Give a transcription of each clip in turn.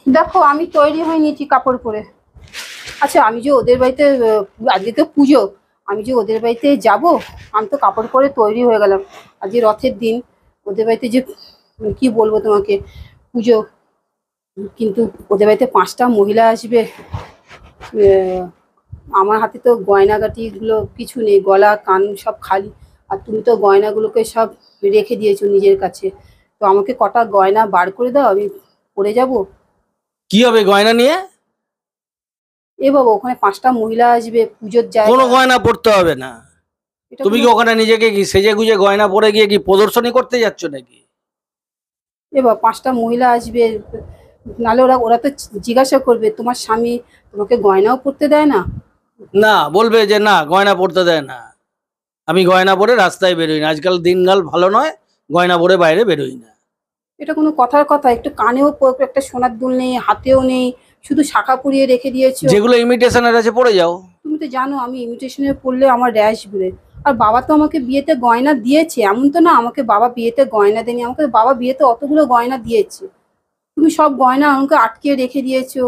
দেখো আমি তৈরি হয়ে নিয়েছি কাপড় পরে। আচ্ছা আমি যে ওদের বাড়িতে আজকে তো পুজো, আমি যে ওদের বাড়িতে যাব, আমি তো কাপড় পরে তৈরি হয়ে গেলাম। আজকে রথের দিন, ওদের বাড়িতে যে কি বলবো তোমাকে, পুজো। কিন্তু ওদের বাড়িতে 5টা মহিলা আসবে। আমার হাতে তো গয়নাগাটিগুলো কিছু নেই, গলা কান সব খালি। আর তুমি তো গয়নাগুলোকে সব রেখে দিয়েছো নিজের কাছে। তো আমাকে কটা গয়না বার করে দাও, আমি পরে যাব। কি হবে গয়না নিয়ে? এ বাবা, ওখানে 5টা মহিলা আসবে, পুজোর কোনো জায়গা। গয়না পড়তে হবে না। এটা তুমি কোনো কি ওখানে নিজেকে কি সেজে গুজে গয়না পরে গিয়ে কি প্রদর্শনী করতে যাচ্ছ নাকি? এ বাবা, 5টা মহিলা আসবে, নাহলে ওরা ওরা তো জিজ্ঞাসা করবে তোমার স্বামী তোমাকে গয়নাও পরতে দেয় না। না, বলবে যে না গয়না পড়তে দেয় না। আমি গয়না পরে রাস্তায় বেরোই না, আজকাল দিনকাল ভালো নয়, গয়না পরে বাইরে বেরোই না। এটা কোনো কথার কথা? একটু কানেও একটা সোনার দুল নেই, হাতেও নেই, শুধু শাখা পরিয়ে রেখে দিয়েছো। যেগুলো ইমিটেশনের আছে পরে যাও। তুমি তো জানো আমি ইমিটেশনে পরলে আমার র্যাশ ঘুরে। আর বাবা তো আমাকে বিয়েতে গয়না দিয়েছে, এমন তো না আমাকে বাবা বিয়েতে গয়না দেয়নি, আমাকে বাবা বিয়েতে অতগুলো গয়না দিয়েছে। তুমি সব গয়না আমাকে আটকে রেখে দিয়েছো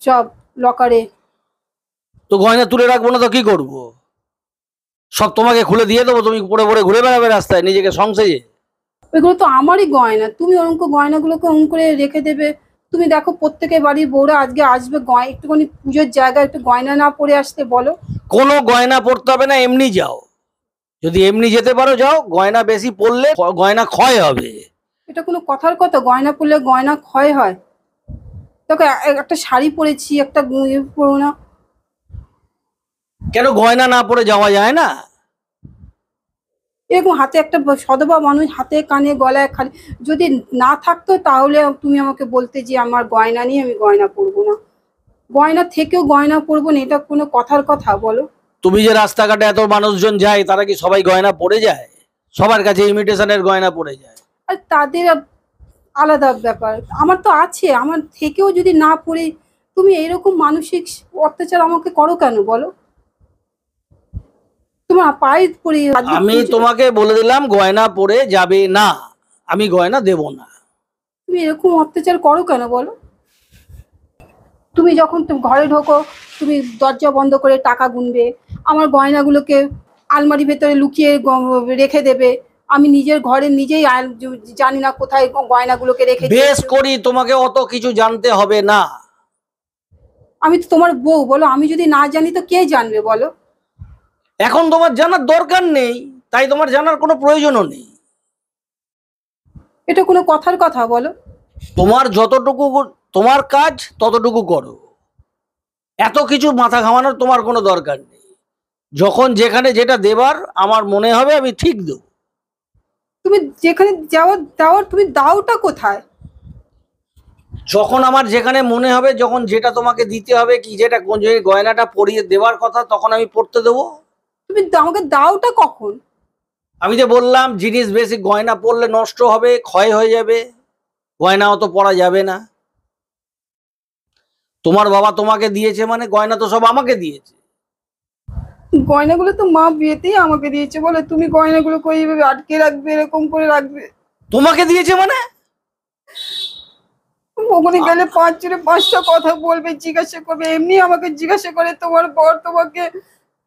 সব লকারে। তো গয়না তুলে রাখবো না তো কি করবো? সব তোমাকে খুলে দিয়ে দেবো, তুমি পরে পরে ঘুরে বেড়াবে রাস্তায় নিজেকে সংসেজে। ওইগুলো তো আমারই গয়না, তুমি ওরকম গয়নাগুলোকে ওরকম করে রেখে দেবে? তুমি দেখো প্রত্যেকের বাড়ির বউরা আজকে আসবে, একটুখানি পুজোর জায়গায় একটু গয়না না পরে আসতে বলো। কোনো গয়না পড়তে হবে না, এমনি যাও। যদি এমনি যেতে পারো যাও, গয়না বেশি পড়লে গয়না ক্ষয় হবে। এটা কোনো কথার কথা? গয়না পরলে গয়না ক্ষয় হয়? দেখো একটা শাড়ি পরেছি, একটা পরো না। কেন গয়না না পরে যাওয়া যায় না? এরকম হাতে একটা সধবা মানুষ, হাতে কানে গলায় খালি, যদি না থাকতো তাহলে তুমি আমাকে বলতে যে আমার গয়না নিয়ে আমি গয়না পরবো না। গয়না থেকেও গয়না পরবো না, এটা কোনো কথার কথা বলো? তুমি যে রাস্তাঘাটে এত মানুষজন যায়, তারা কি সবাই গয়না পরে যায়? সবার কাছে ইমিটেশনের গয়না পরে যায়। আর তাদের আলাদা ব্যাপার, আমার তো আছে, আমার থেকেও যদি না পড়ি, তুমি এরকম মানসিক অত্যাচার আমাকে করো কেন বলো? তোমার পায়ে পড়ি আজকে আমি তোমাকে বলে দিলাম গয়না পরে যাবে না, আমি গয়না দেব না। তুমি এরকম অত্যাচার করো কেন বলো? তুমি যখন তুমি ঘরে ঢোকো, তুমি দরজা বন্ধ করে টাকা গুনবে, আমার গয়নাগুলোকে আলমারি ভেতরে লুকিয়ে রেখে দেবে। আমি নিজের ঘরে নিজেই জানি না কোথায় গয়নাগুলোকে রেখে বেশ দিয়েছো। করি, তোমাকে অত কিছু জানতে হবে না। আমি তো তোমার বউ, বলো, আমি যদি না জানি তো কে জানবে বলো? এখন তোমার জানার দরকার নেই, তাই তোমার জানার কোনো প্রয়োজনও নেই। এটা কোনো কথার কথা বলো? তোমার যতটুকু তোমার কাজ ততটুকু করো, এত কিছু মাথা ঘামানোর তোমার কোনো দরকার নেই। যখন যেখানে যেটা দেবার আমার মনে হবে আমি ঠিক দেব। তুমি যেখানে দেওয়ার তুমি দাওটা কোথায়? যখন আমার যেখানে মনে হবে, যখন যেটা তোমাকে দিতে হবে কি, যেটা যে গয়নাটা পরিয়ে দেওয়ার কথা, তখন আমি পড়তে দেবো। তুমি আমাকে দাওটা কখন? আমি যে বললাম জিনিস বেশি গয়না পরলে নষ্ট হবে, ক্ষয় হয়ে যাবে, গয়না অত পরা যাবে না। তোমার বাবা তোমাকে দিয়েছে মানে গয়না তো সব আমাকে দিয়েছে। গয়নাগুলো তো মা বিয়েতেই আমাকে দিয়েছে, বলে তুমি গয়নাগুলো এইভাবে আটকে রাখবে, এরকম করে রাখবে? তোমাকে দিয়েছে মানে? ওখানে গেলে 5 জনে 5টা কথা বলবে, জিজ্ঞাসা করবে, এমনি আমাকে জিজ্ঞাসা করে তোমার বর তোমাকে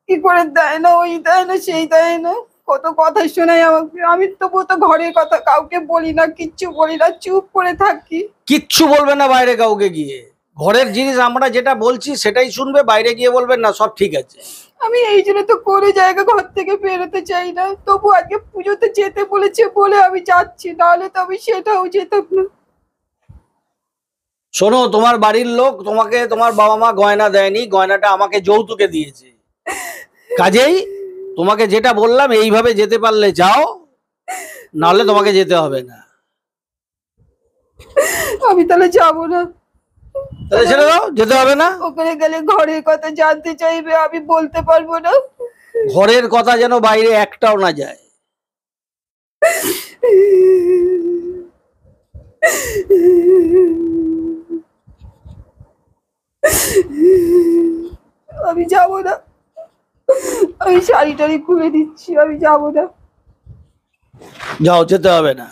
কি করে দেয় না, ওই দেয় না, সেই দেয় না, কত কথা শোনায় আমাকে। আমি তবুও তো ঘরের কথা কাউকে বলি না, কিচ্ছু বলি না, চুপ করে থাকি। কিচ্ছু বলবে না বাইরে কাউকে গিয়ে, ঘরের জিনিস আমরা যেটা বলছি সেটাই শুনবে, বাইরে গিয়ে বলবেন না সব ঠিক আছে। আমি এই জন্য তো কোনো জায়গা ঘর থেকে বেরোতে চাই না, তবু আজকে পুজোতে যেতে বলেছে বলে আমি যাচ্ছি, নাহলে তো আমি সেটাও যেতাম না। শোনো, তোমার বাড়ির লোক তোমাকে, তোমার বাবা মা গয়না দেয়নি, গয়নাটা আমাকে যৌতুকে দিয়েছে। কাজেই তোমাকে যেটা বললাম এইভাবে যেতে পারলে যাও, নাহলে তোমাকে যেতে হবে না। আমি তাহলে যাবো না। তাহলে ছেড়ে দাও, যেতে হবে না। ওখানে গেলে ঘরের কথা জানতে চাইবে, আমি বলতে পারবো না। ঘরের কথা যেন বাইরে একটাও না যায়। আমি যাবো না, আমি শাড়ি টাড়ি খুলে দিচ্ছি, আমি যাবো না। যাও, যেতে হবে না।